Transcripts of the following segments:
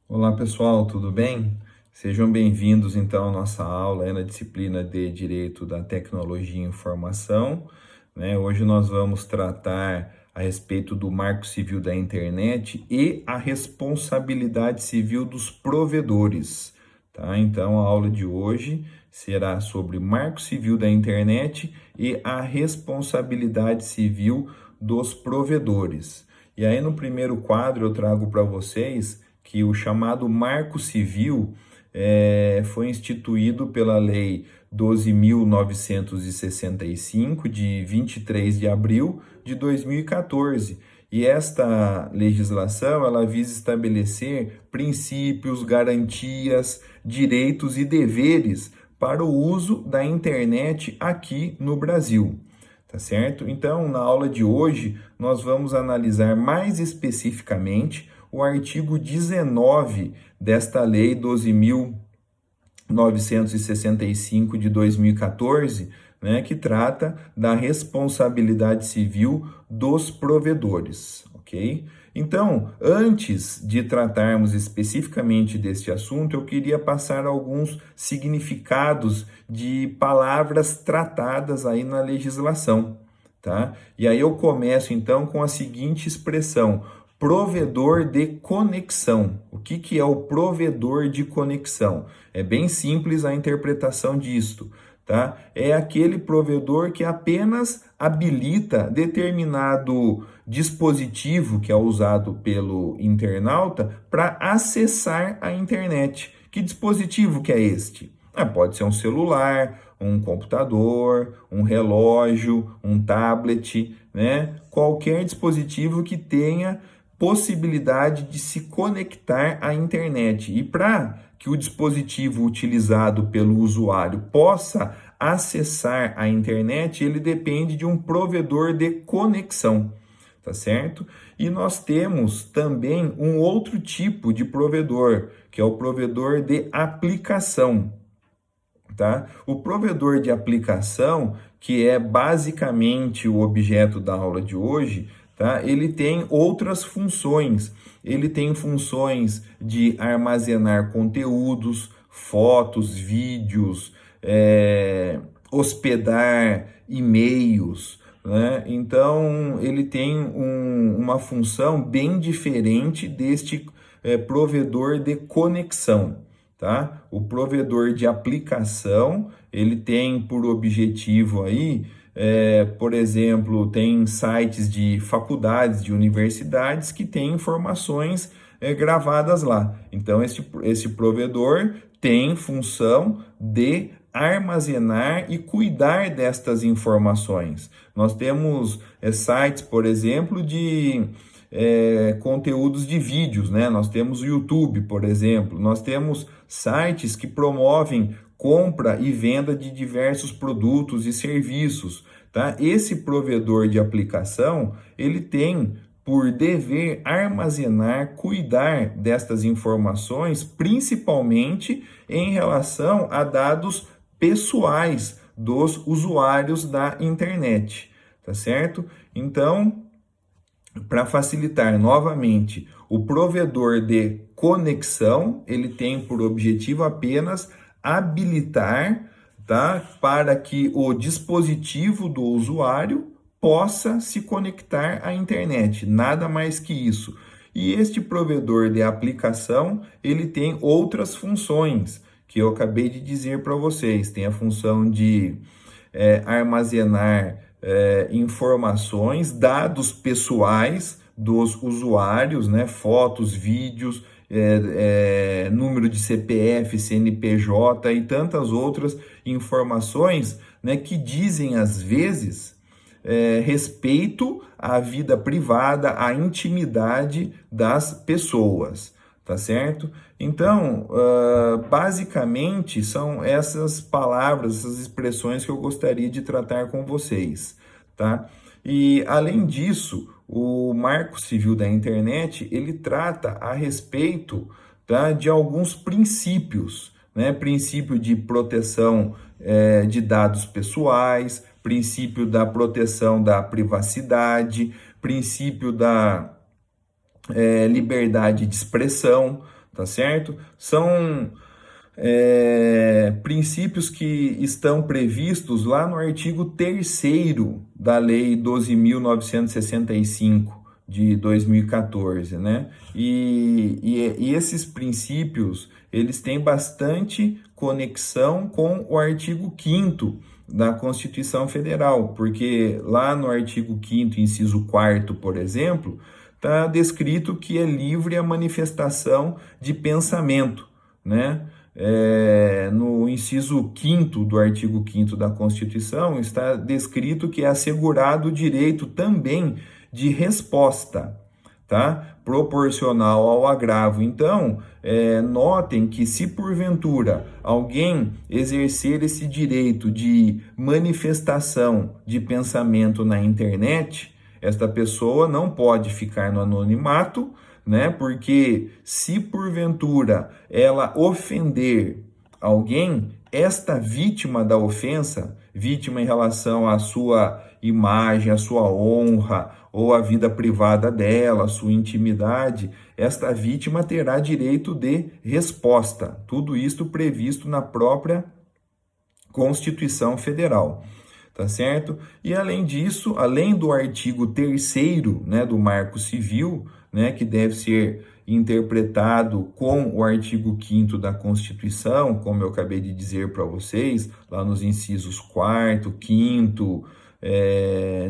Olá pessoal, tudo bem? Sejam bem-vindos então à nossa aula na disciplina de Direito da Tecnologia e Informação, né? Hoje nós vamos tratar a respeito do Marco Civil da Internet e a responsabilidade civil dos provedores, tá? Então a aula de hoje será sobre Marco Civil da Internet e a responsabilidade civil dos provedores. E aí no primeiro quadro eu trago para vocês que o chamado Marco Civil foi instituído pela Lei 12.965, de 23 de abril de 2014. E esta legislação, ela visa estabelecer princípios, garantias, direitos e deveres para o uso da internet aqui no Brasil. Tá certo? Então, na aula de hoje, nós vamos analisar mais especificamente o artigo 19 desta Lei 12.965 de 2014, né, que trata da responsabilidade civil dos provedores, ok? Então, antes de tratarmos especificamente deste assunto, eu queria passar alguns significados de palavras tratadas aí na legislação, tá? E aí eu começo então com a seguinte expressão: provedor de conexão. O que é o provedor de conexão? É bem simples a interpretação disto, tá? É aquele provedor que apenas habilita determinado dispositivo que é usado pelo internauta para acessar a internet. Que dispositivo que é este? Pode ser um celular, um computador, um relógio, um tablet, né? Qualquer dispositivo que tenha possibilidade de se conectar à internet. E para que o dispositivo utilizado pelo usuário possa acessar a internet, ele depende de um provedor de conexão, tá certo? E nós temos também um outro tipo de provedor, que é o provedor de aplicação, tá? O provedor de aplicação, que é basicamente o objeto da aula de hoje, tá? Ele tem outras funções. Ele tem funções de armazenar conteúdos, fotos, vídeos, hospedar e-mails, né? Então, ele tem uma função bem diferente deste provedor de conexão, tá? O provedor de aplicação, ele tem por objetivo aí, por exemplo, tem sites de faculdades, de universidades que têm informações gravadas lá. Então, esse provedor tem função de armazenar e cuidar destas informações. Nós temos sites, por exemplo, de conteúdos de vídeos, né? Nós temos o YouTube, por exemplo, nós temos sites que promovem compra e venda de diversos produtos e serviços, tá? Esse provedor de aplicação, ele tem por dever armazenar, cuidar destas informações, principalmente em relação a dados pessoais dos usuários da internet, tá certo? Então, para facilitar novamente, o provedor de conexão, ele tem por objetivo apenas habilitar, tá, para que o dispositivo do usuário possa se conectar à internet, nada mais que isso. E este provedor de aplicação, ele tem outras funções que eu acabei de dizer para vocês. Tem a função de armazenar informações, dados pessoais dos usuários, né? Fotos, vídeos, número de CPF, CNPJ e tantas outras informações, né, que dizem às vezes respeito à vida privada, à intimidade das pessoas, tá certo? Então, basicamente, são essas palavras, essas expressões que eu gostaria de tratar com vocês, tá? E, além disso, o Marco Civil da Internet, ele trata a respeito, tá, de alguns princípios, né? Princípio de proteção de dados pessoais, princípio da proteção da privacidade, princípio da liberdade de expressão, tá certo? São princípios que estão previstos lá no artigo 3º da Lei 12.965 de 2014, né? E esses princípios, eles têm bastante conexão com o artigo 5º da Constituição Federal, porque lá no artigo 5º, inciso 4º, por exemplo, está descrito que é livre a manifestação de pensamento, né? No inciso 5º do artigo 5º da Constituição, está descrito que é assegurado o direito também de resposta, tá? Proporcional ao agravo. Então, notem que se porventura alguém exercer esse direito de manifestação de pensamento na internet, esta pessoa não pode ficar no anonimato, né? Porque se porventura ela ofender alguém, esta vítima da ofensa, vítima em relação à sua imagem, à sua honra ou à vida privada dela, à sua intimidade, esta vítima terá direito de resposta. Tudo isto previsto na própria Constituição Federal. Tá certo? E além disso, além do artigo 3º, né, do Marco Civil, né, que deve ser interpretado com o artigo 5º da Constituição, como eu acabei de dizer para vocês, lá nos incisos 4º, 5º,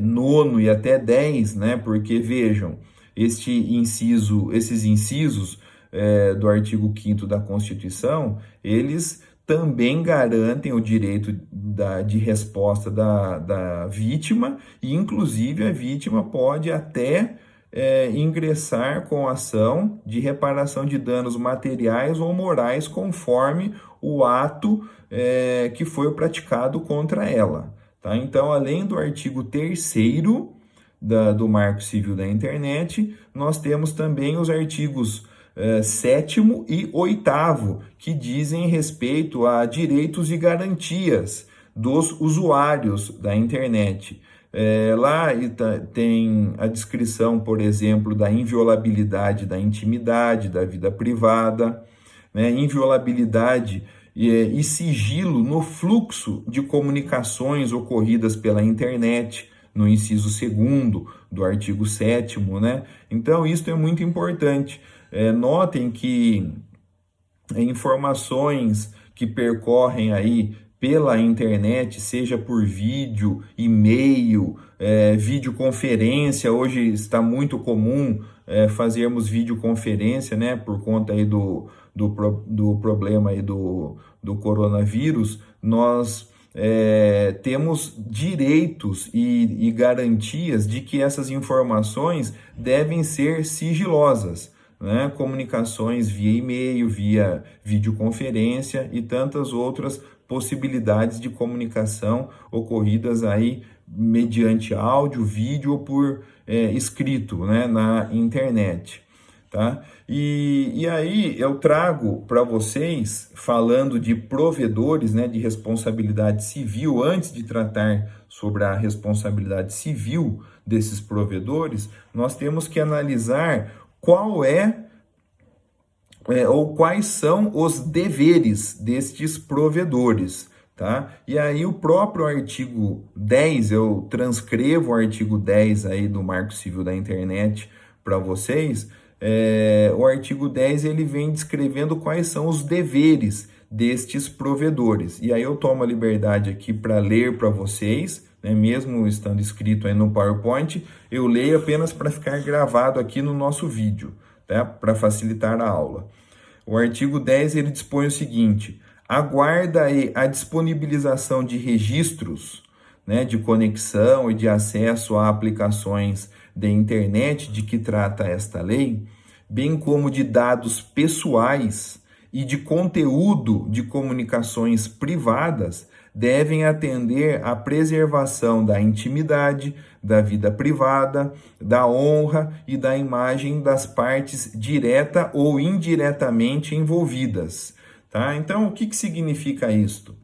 9º e até 10, né, porque vejam, esses incisos do artigo 5º da Constituição, eles também garantem o direito de resposta da vítima, e inclusive a vítima pode até ingressar com ação de reparação de danos materiais ou morais conforme o ato que foi praticado contra ela. Tá? Então, além do artigo 3º do Marco Civil da Internet, nós temos também os artigos 7º e 8º, que dizem respeito a direitos e garantias dos usuários da internet. Lá tem a descrição, por exemplo, da inviolabilidade da intimidade, da vida privada, né? Inviolabilidade e sigilo no fluxo de comunicações ocorridas pela internet, no inciso 2º do artigo 7º, né? Então, isso é muito importante. Notem que informações que percorrem aí pela internet, seja por vídeo, e-mail, videoconferência, hoje está muito comum fazermos videoconferência, né, por conta aí do problema aí do coronavírus. Nós temos direitos e garantias de que essas informações devem ser sigilosas, né? Comunicações via e-mail, via videoconferência e tantas outras possibilidades de comunicação ocorridas aí mediante áudio, vídeo ou por escrito, né, na internet. Tá? E aí eu trago para vocês, falando de provedores, né, de responsabilidade civil, antes de tratar sobre a responsabilidade civil desses provedores, nós temos que analisar qual ou quais são os deveres destes provedores. Tá? E aí o próprio artigo 10, eu transcrevo o artigo 10 aí do Marco Civil da Internet para vocês. O artigo 10 ele vem descrevendo quais são os deveres destes provedores. E aí eu tomo a liberdade aqui para ler para vocês, né, mesmo estando escrito aí no PowerPoint, eu leio apenas para ficar gravado aqui no nosso vídeo, tá? Para facilitar a aula. O artigo 10 ele dispõe o seguinte: aguarda a disponibilização de registros, né, de conexão e de acesso a aplicações de internet de que trata esta lei, bem como de dados pessoais e de conteúdo de comunicações privadas, devem atender à preservação da intimidade, da vida privada, da honra e da imagem das partes direta ou indiretamente envolvidas. Tá? Então, o que significa isto?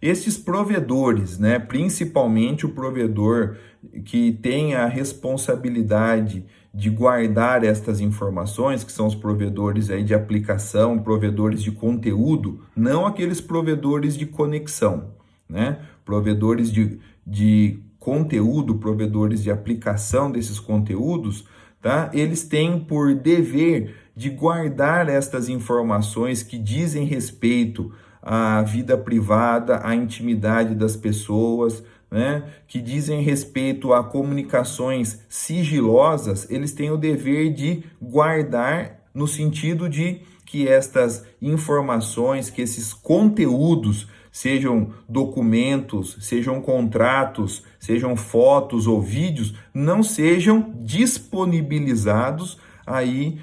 Esses provedores, né, principalmente o provedor que tem a responsabilidade de guardar estas informações, que são os provedores aí de aplicação, provedores de conteúdo, não aqueles provedores de conexão, né? Provedores de conteúdo, provedores de aplicação desses conteúdos, tá? Eles têm por dever de guardar estas informações que dizem respeito à vida privada, à intimidade das pessoas, né, que dizem respeito a comunicações sigilosas, eles têm o dever de guardar no sentido de que estas informações, que esses conteúdos, sejam documentos, sejam contratos, sejam fotos ou vídeos, não sejam disponibilizados aí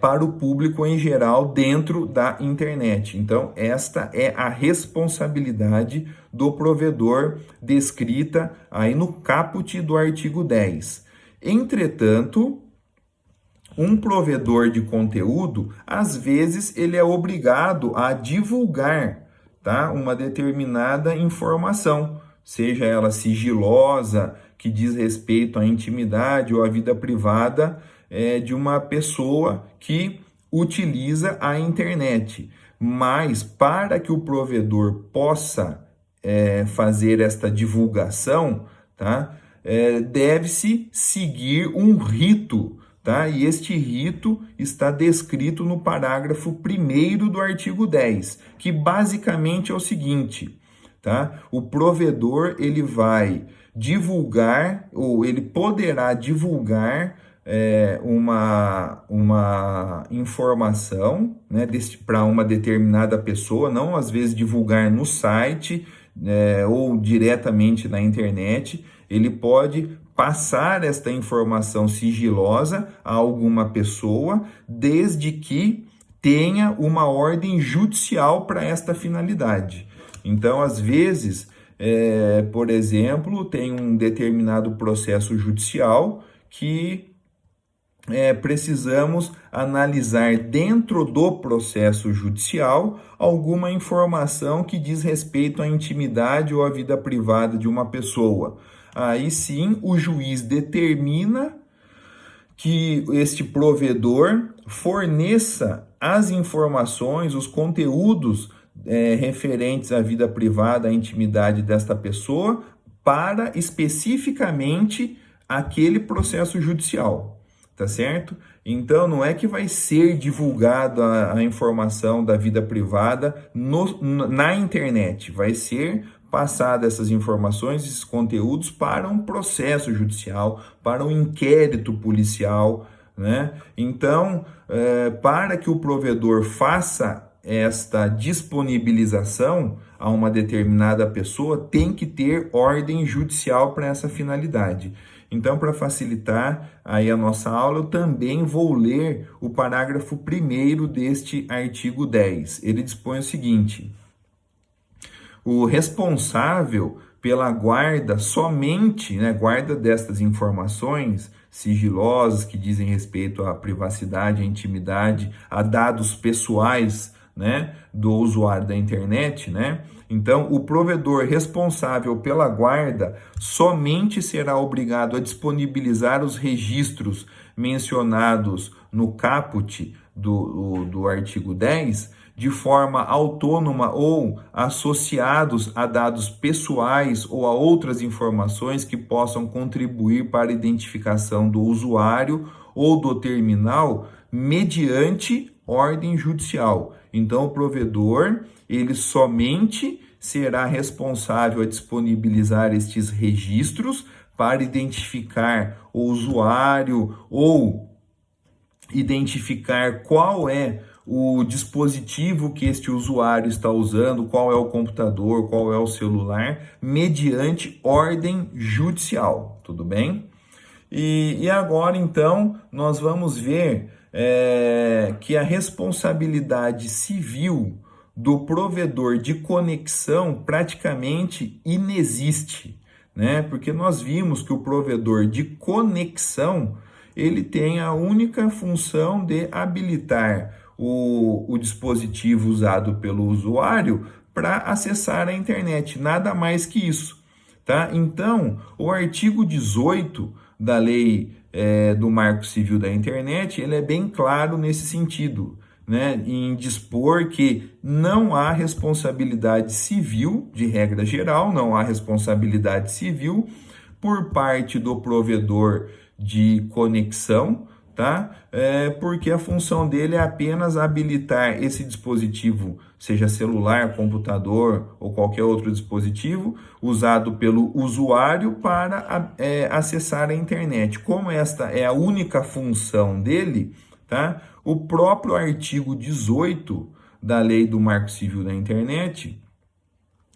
para o público em geral dentro da internet. Então, esta é a responsabilidade do provedor descrita aí no caput do artigo 10. Entretanto, um provedor de conteúdo, às vezes, ele é obrigado a divulgar, tá, uma determinada informação, seja ela sigilosa, que diz respeito à intimidade ou à vida privada de uma pessoa que utiliza a internet. Mas para que o provedor possa fazer esta divulgação, tá, deve-se seguir um rito, tá? E este rito está descrito no parágrafo 1º do artigo 10, que basicamente é o seguinte, tá? O provedor, ele vai divulgar, ou ele poderá divulgar uma informação, né, para uma determinada pessoa, não às vezes divulgar no site ou diretamente na internet. Ele pode passar esta informação sigilosa a alguma pessoa, desde que tenha uma ordem judicial para esta finalidade. Então, às vezes, por exemplo, tem um determinado processo judicial que precisamos analisar dentro do processo judicial alguma informação que diz respeito à intimidade ou à vida privada de uma pessoa. Aí sim, o juiz determina que este provedor forneça as informações, os conteúdos referentes à vida privada, à intimidade desta pessoa, para especificamente aquele processo judicial. Tá certo? Então, não é que vai ser divulgada a informação da vida privada na internet, vai ser passada essas informações, esses conteúdos para um processo judicial, para um inquérito policial, né? Então, para que o provedor faça esta disponibilização a uma determinada pessoa, tem que ter ordem judicial para essa finalidade. Então, para facilitar aí a nossa aula, eu também vou ler o parágrafo 1º deste artigo 10. Ele dispõe o seguinte: o responsável pela guarda somente, né, guarda destas informações sigilosas que dizem respeito à privacidade, à intimidade, a dados pessoais, né, do usuário da internet, né? Então, o provedor responsável pela guarda somente será obrigado a disponibilizar os registros mencionados no caput do artigo 10 de forma autônoma ou associados a dados pessoais ou a outras informações que possam contribuir para a identificação do usuário ou do terminal mediante ordem judicial. Então, o provedor, ele somente será responsável a disponibilizar estes registros para identificar o usuário ou identificar qual é o dispositivo que este usuário está usando, qual é o computador, qual é o celular, mediante ordem judicial, tudo bem? E agora, então, nós vamos ver que a responsabilidade civil do provedor de conexão praticamente inexiste, né? Porque nós vimos que o provedor de conexão, ele tem a única função de habilitar o dispositivo usado pelo usuário para acessar a internet, nada mais que isso, tá? Então, o artigo 18 da Lei do Marco Civil da Internet, ele é bem claro nesse sentido, né, em dispor que não há responsabilidade civil, de regra geral, não há responsabilidade civil por parte do provedor de conexão, tá? Porque a função dele é apenas habilitar esse dispositivo, seja celular, computador ou qualquer outro dispositivo, usado pelo usuário para acessar a internet. Como esta é a única função dele, tá? O próprio artigo 18 da Lei do Marco Civil da Internet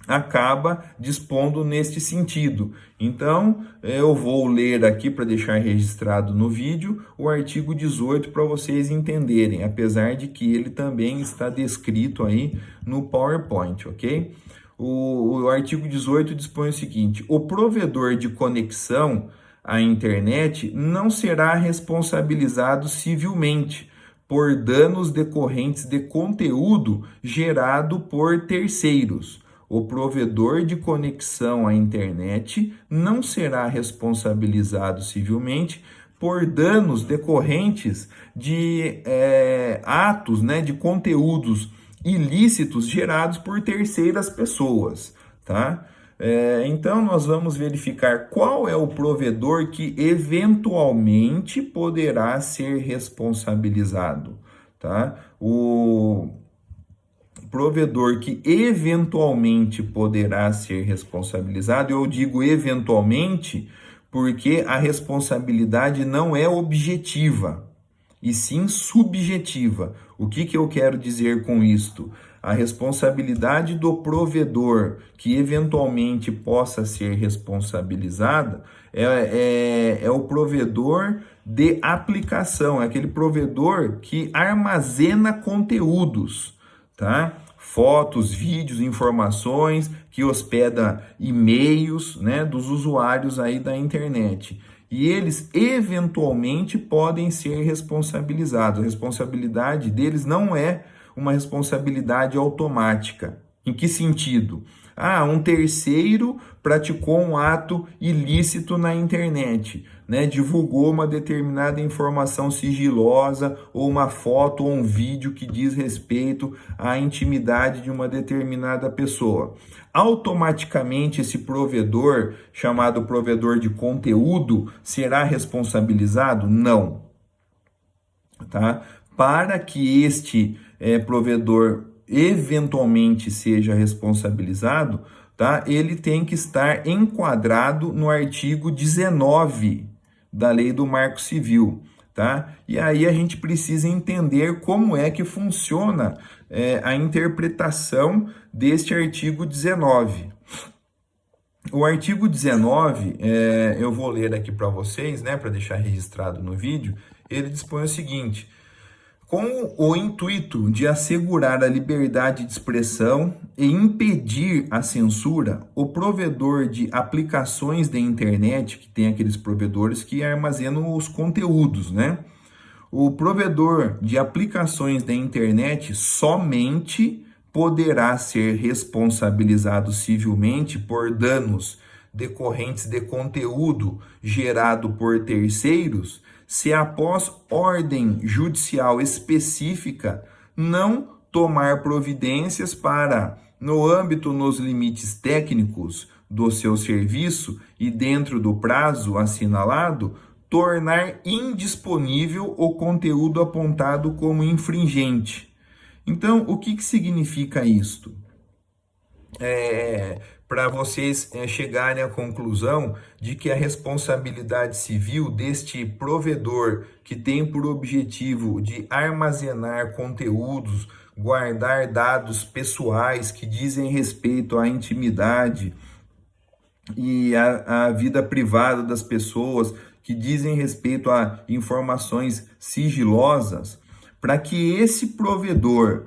acaba dispondo neste sentido. Então, eu vou ler aqui para deixar registrado no vídeo o artigo 18 para vocês entenderem, apesar de que ele também está descrito aí no PowerPoint, ok? O artigo 18 dispõe o seguinte: o provedor de conexão à internet não será responsabilizado civilmente por danos decorrentes de conteúdo gerado por terceiros. O provedor de conexão à internet não será responsabilizado civilmente por danos decorrentes de atos, né, de conteúdos ilícitos gerados por terceiras pessoas, tá? Então, nós vamos verificar qual é o provedor que eventualmente poderá ser responsabilizado, tá? O provedor que eventualmente poderá ser responsabilizado, eu digo eventualmente porque a responsabilidade não é objetiva, e sim subjetiva. O que eu quero dizer com isto? A responsabilidade do provedor que eventualmente possa ser responsabilizada é o provedor de aplicação, é aquele provedor que armazena conteúdos, tá? Fotos, vídeos, informações, que hospeda e-mails, né, dos usuários aí da internet. E eles eventualmente podem ser responsabilizados. A responsabilidade deles não é uma responsabilidade automática. Em que sentido? Um terceiro praticou um ato ilícito na internet, né? Divulgou uma determinada informação sigilosa, ou uma foto ou um vídeo que diz respeito à intimidade de uma determinada pessoa. Automaticamente esse provedor, chamado provedor de conteúdo, será responsabilizado? Não. Tá? Para que este provedor eventualmente seja responsabilizado, tá? Ele tem que estar enquadrado no artigo 19 da Lei do Marco Civil, tá? E aí a gente precisa entender como é que funciona a interpretação deste artigo 19. O artigo 19, eu vou ler aqui para vocês, né, para deixar registrado no vídeo. Ele dispõe o seguinte: com o intuito de assegurar a liberdade de expressão e impedir a censura, o provedor de aplicações da internet, que tem aqueles provedores que armazenam os conteúdos, né? O provedor de aplicações da internet somente poderá ser responsabilizado civilmente por danos decorrentes de conteúdo gerado por terceiros se após ordem judicial específica não tomar providências para, no âmbito nos limites técnicos do seu serviço e dentro do prazo assinalado, tornar indisponível o conteúdo apontado como infringente. Então, o que significa isto? Para vocês chegarem à conclusão de que a responsabilidade civil deste provedor, que tem por objetivo de armazenar conteúdos, guardar dados pessoais que dizem respeito à intimidade e à vida privada das pessoas, que dizem respeito a informações sigilosas, para que esse provedor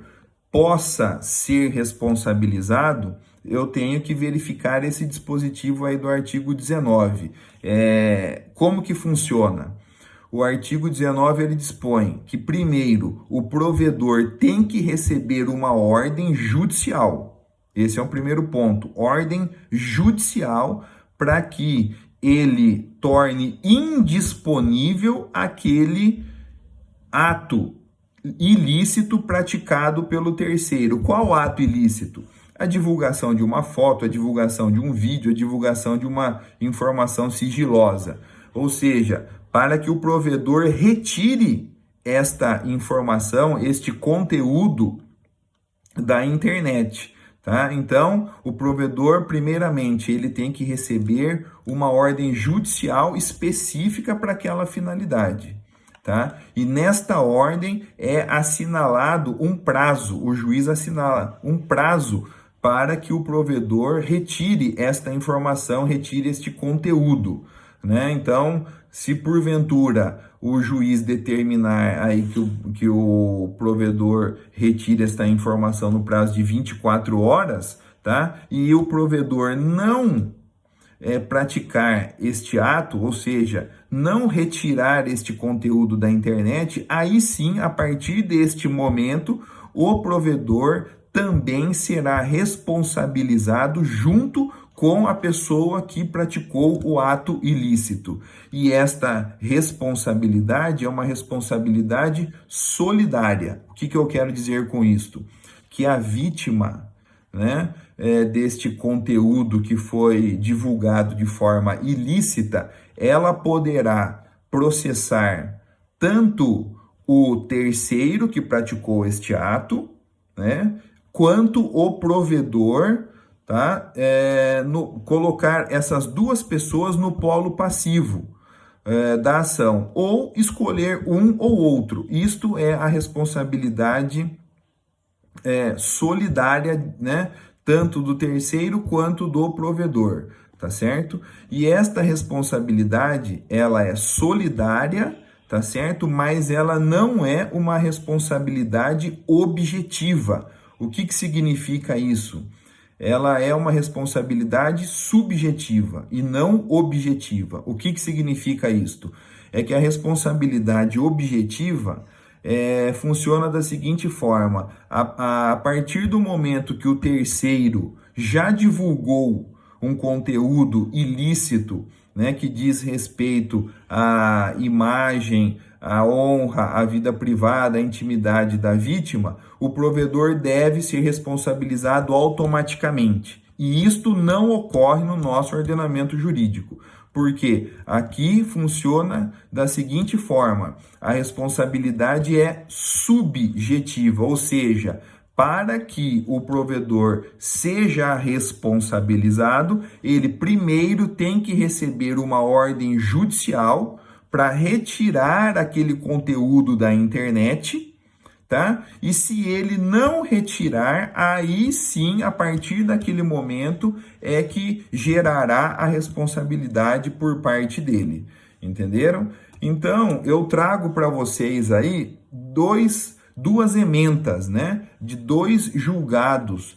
possa ser responsabilizado, eu tenho que verificar esse dispositivo aí do artigo 19. Como que funciona? O artigo 19 ele dispõe que, primeiro, o provedor tem que receber uma ordem judicial. Esse é o primeiro ponto, ordem judicial, para que ele torne indisponível aquele ato ilícito praticado pelo terceiro. Qual ato ilícito? A divulgação de uma foto, a divulgação de um vídeo, a divulgação de uma informação sigilosa. Ou seja, para que o provedor retire esta informação, este conteúdo da internet, tá? Então, o provedor, primeiramente, ele tem que receber uma ordem judicial específica para aquela finalidade, tá? E nesta ordem é assinalado um prazo, o juiz assinala um prazo para que o provedor retire esta informação, retire este conteúdo, né? Então, se porventura o juiz determinar aí que o provedor retire esta informação no prazo de 24 horas, tá? E o provedor não praticar este ato, ou seja, não retirar este conteúdo da internet, aí sim, a partir deste momento, o provedor também será responsabilizado junto com a pessoa que praticou o ato ilícito. E esta responsabilidade é uma responsabilidade solidária. O que eu quero dizer com isto? Que a vítima, né, deste conteúdo que foi divulgado de forma ilícita, ela poderá processar tanto o terceiro que praticou este ato, né, quanto o provedor, tá? Colocar essas duas pessoas no polo passivo da ação, ou escolher um ou outro. Isto é a responsabilidade solidária, né? Tanto do terceiro quanto do provedor, tá certo? E esta responsabilidade, ela é solidária, tá certo? Mas ela não é uma responsabilidade objetiva. O que significa isso? Ela é uma responsabilidade subjetiva e não objetiva. O que significa isto? É que a responsabilidade objetiva funciona da seguinte forma: a partir do momento que o terceiro já divulgou um conteúdo ilícito, né, que diz respeito à imagem, à honra, à vida privada, à intimidade da vítima, o provedor deve ser responsabilizado automaticamente. E isto não ocorre no nosso ordenamento jurídico, porque aqui funciona da seguinte forma: a responsabilidade é subjetiva, ou seja, para que o provedor seja responsabilizado, ele primeiro tem que receber uma ordem judicial para retirar aquele conteúdo da internet, tá? E se ele não retirar, aí sim, a partir daquele momento, é que gerará a responsabilidade por parte dele. Entenderam? Então, eu trago para vocês aí duas ementas, né, de dois julgados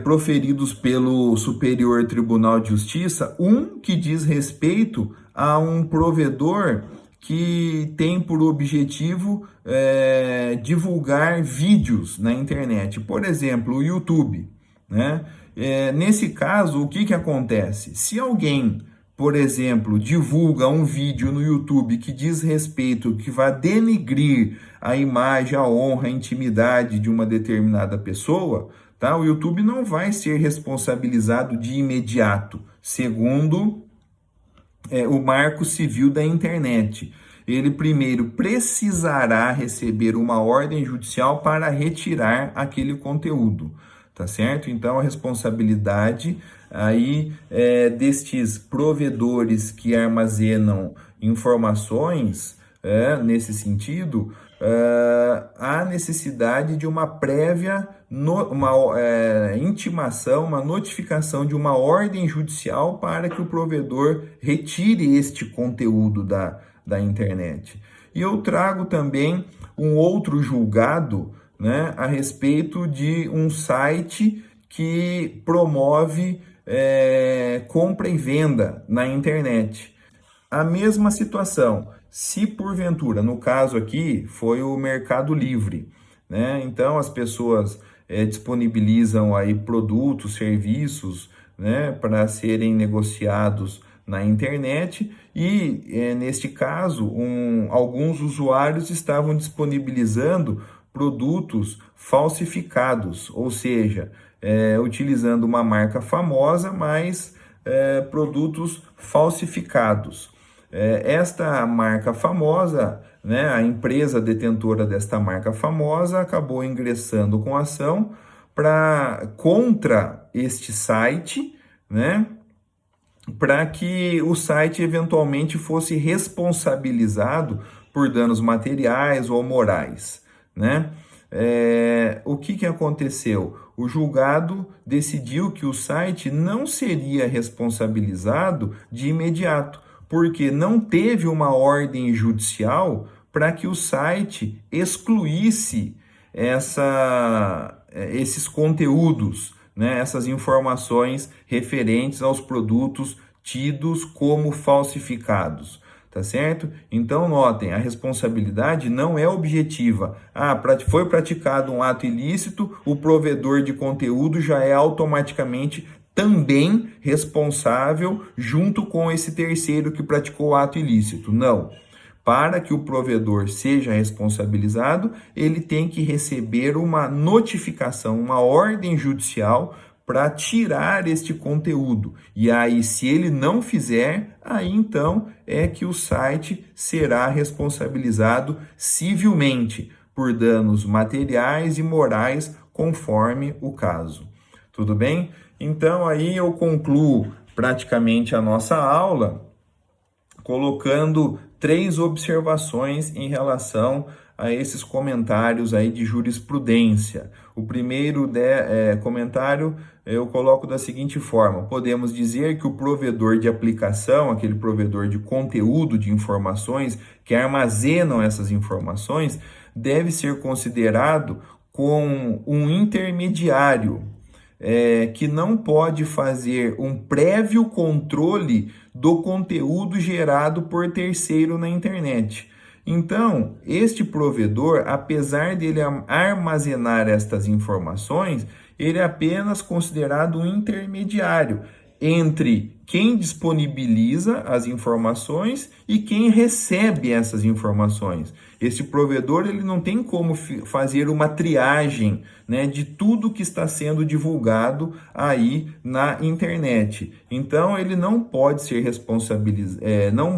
proferidos pelo Superior Tribunal de Justiça, um que diz respeito a um provedor que tem por objetivo divulgar vídeos na internet, por exemplo, o YouTube, né? Nesse caso, o que acontece? Se alguém, por exemplo, divulga um vídeo no YouTube que diz respeito, que vai denigrir a imagem, a honra, a intimidade de uma determinada pessoa, tá? O YouTube não vai ser responsabilizado de imediato, segundo o Marco Civil da Internet. Ele primeiro precisará receber uma ordem judicial para retirar aquele conteúdo, tá certo? Então, a responsabilidade aí destes provedores que armazenam informações nesse sentido, há necessidade de uma prévia intimação, uma notificação de uma ordem judicial para que o provedor retire este conteúdo da internet. E eu trago também um outro julgado, né, a respeito de um site que promove compra e venda na internet. A mesma situação, se porventura, no caso aqui, foi o Mercado Livre, né? Então as pessoas disponibilizam aí produtos, serviços, né, para serem negociados na internet e, neste caso, alguns usuários estavam disponibilizando produtos falsificados, ou seja, utilizando uma marca famosa, mas produtos falsificados. Esta marca famosa, né, a empresa detentora desta marca famosa acabou ingressando com ação contra este site, né, para que o site eventualmente fosse responsabilizado por danos materiais ou morais, né? O que aconteceu? O julgado decidiu que o site não seria responsabilizado de imediato, porque não teve uma ordem judicial para que o site excluísse esses conteúdos, né, essas informações referentes aos produtos tidos como falsificados, tá certo? Então notem, a responsabilidade não é objetiva. Foi praticado um ato ilícito, o provedor de conteúdo já é automaticamente também responsável junto com esse terceiro que praticou o ato ilícito. Não. Para que o provedor seja responsabilizado, ele tem que receber uma notificação, uma ordem judicial para tirar este conteúdo. E aí, se ele não fizer, aí então é que o site será responsabilizado civilmente por danos materiais e morais, conforme o caso. Tudo bem? Então, aí eu concluo praticamente a nossa aula colocando 3 observações em relação a esses comentários aí de jurisprudência. O primeiro comentário eu coloco da seguinte forma: podemos dizer que o provedor de aplicação, aquele provedor de conteúdo de informações que armazenam essas informações, deve ser considerado com um intermediário, que não pode fazer um prévio controle do conteúdo gerado por terceiro na internet. Então, este provedor, apesar dele armazenar estas informações, ele é apenas considerado um intermediário entre quem disponibiliza as informações e quem recebe essas informações. Esse provedor ele não tem como fazer uma triagem, né, de tudo que está sendo divulgado aí na internet. Então ele não pode ser responsabilizado,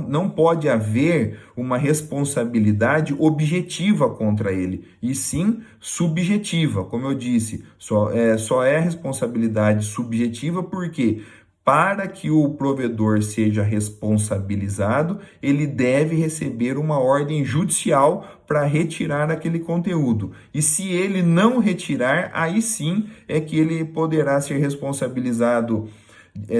não pode haver uma responsabilidade objetiva contra ele, e sim subjetiva. Como eu disse, só é responsabilidade subjetiva porque para que o provedor seja responsabilizado, ele deve receber uma ordem judicial para retirar aquele conteúdo. E se ele não retirar, aí sim é que ele poderá ser responsabilizado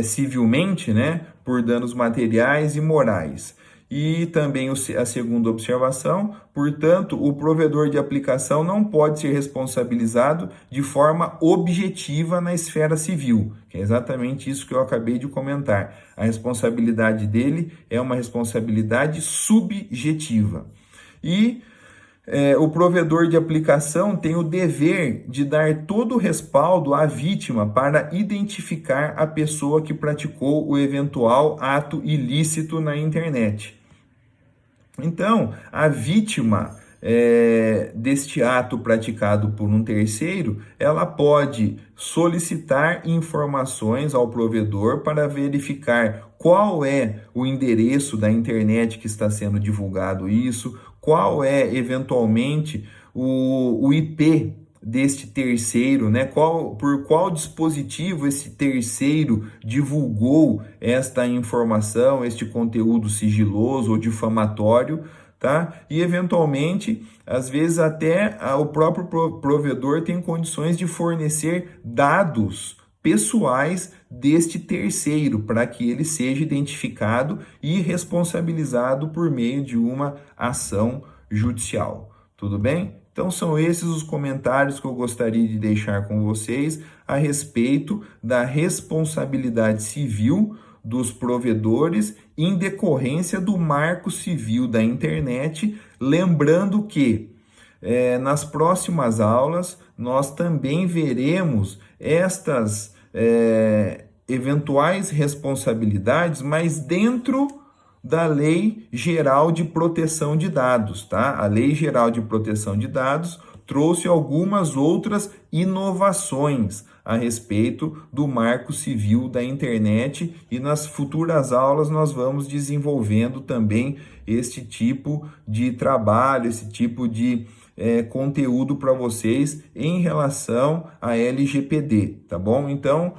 civilmente, né, por danos materiais e morais. E também a segunda observação, portanto, o provedor de aplicação não pode ser responsabilizado de forma objetiva na esfera civil, que é exatamente isso que eu acabei de comentar. A responsabilidade dele é uma responsabilidade subjetiva. E o provedor de aplicação tem o dever de dar todo o respaldo à vítima para identificar a pessoa que praticou o eventual ato ilícito na internet. Então, a vítima deste ato praticado por um terceiro, ela pode solicitar informações ao provedor para verificar qual é o endereço da internet que está sendo divulgado isso, qual é, eventualmente, o IP deste terceiro, né? Por qual dispositivo esse terceiro divulgou esta informação, este conteúdo sigiloso ou difamatório, tá? E, eventualmente, às vezes até o próprio provedor tem condições de fornecer dados pessoais deste terceiro para que ele seja identificado e responsabilizado por meio de uma ação judicial. Tudo bem? Então são esses os comentários que eu gostaria de deixar com vocês a respeito da responsabilidade civil dos provedores em decorrência do Marco Civil da Internet, lembrando que nas próximas aulas nós também veremos eventuais responsabilidades, mas dentro da Lei Geral de Proteção de Dados, tá? A Lei Geral de Proteção de Dados trouxe algumas outras inovações a respeito do Marco Civil da Internet e nas futuras aulas nós vamos desenvolvendo também este tipo de trabalho, esse tipo de conteúdo para vocês em relação à LGPD, tá bom? Então,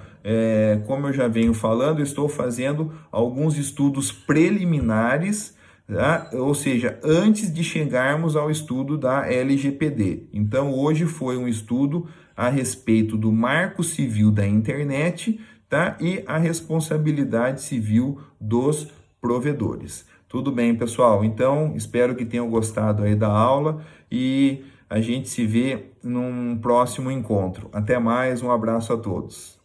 como eu já venho falando, eu estou fazendo alguns estudos preliminares, tá? Ou seja, antes de chegarmos ao estudo da LGPD. Então, hoje foi um estudo a respeito do Marco Civil da Internet, tá? E a responsabilidade civil dos provedores. Tudo bem, pessoal? Então, espero que tenham gostado aí da aula e a gente se vê num próximo encontro. Até mais, um abraço a todos.